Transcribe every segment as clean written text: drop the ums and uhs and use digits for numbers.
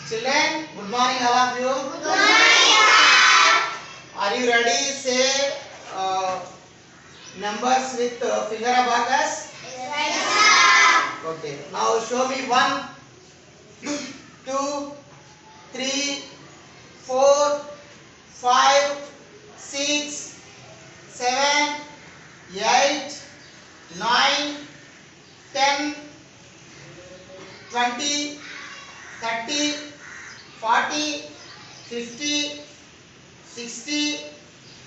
Children, good morning all of you. Good morning, sir. Are you ready? Say numbers with finger abacus. Yes, sir. Okay. Now show me 1, 2, 3, 4, 5, 6, 7, 8, 9, 10, 20, 30, 40, 50, 60,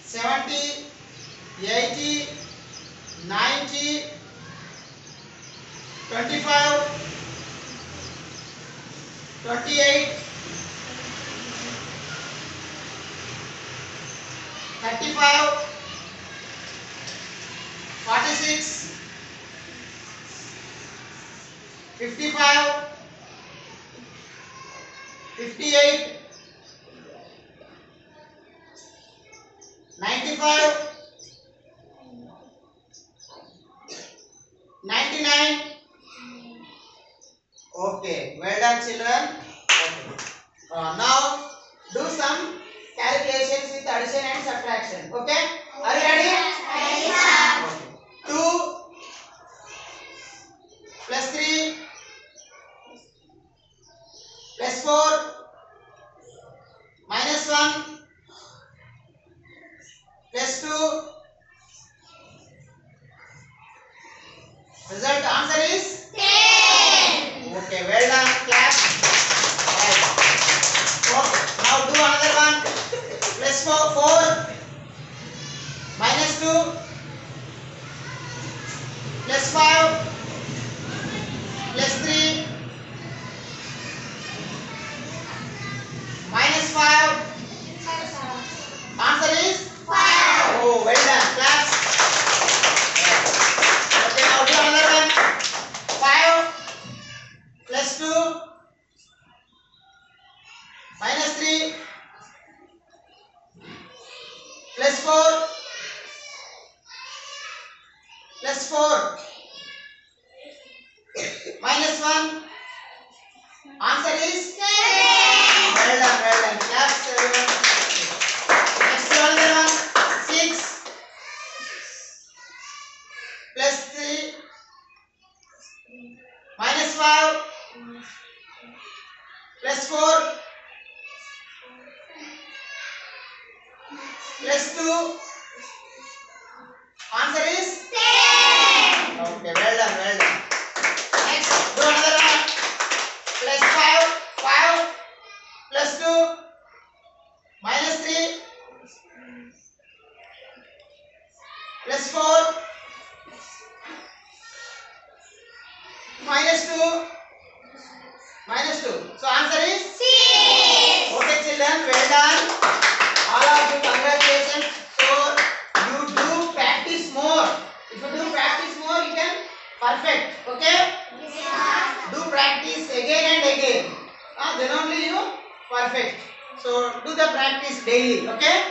70, 80, 90, 25, 28, 35, 46, 55, 58, 95, 99. Okay, well done, children. Okay. Now do some calculations with addition and subtraction. Okay, are you ready? Ready, sir. Okay. 2 plus 3 plus 4 minus 1 plus 2. Result answer is 10. okay. Well done. Clap. Right. Okay. Now do another one. Plus 4 minus 2 plus 5 plus 3 minus 5. Answer is 5. oh, well done. Clap. Okay. Now do another one. 5 plus 2 minus 3 plus 4 plus 4 minus 1. Answer is 7. well done, well done. Clap, everyone. Next another one. 6 plus 3 minus 5 plus 4 plus 2. Answer is 10. okay. Well done, well done. Next, do another one. Plus 5 plus 2 minus 3 plus 4 minus 2 minus 2. So answer is 6. okay, children. Well done. All of you, congratulations. So you do practice more. If you do practice more, you can perfect. Okay? Yes, sir. Do practice again and again. Then only you perfect. So do the practice daily. Okay?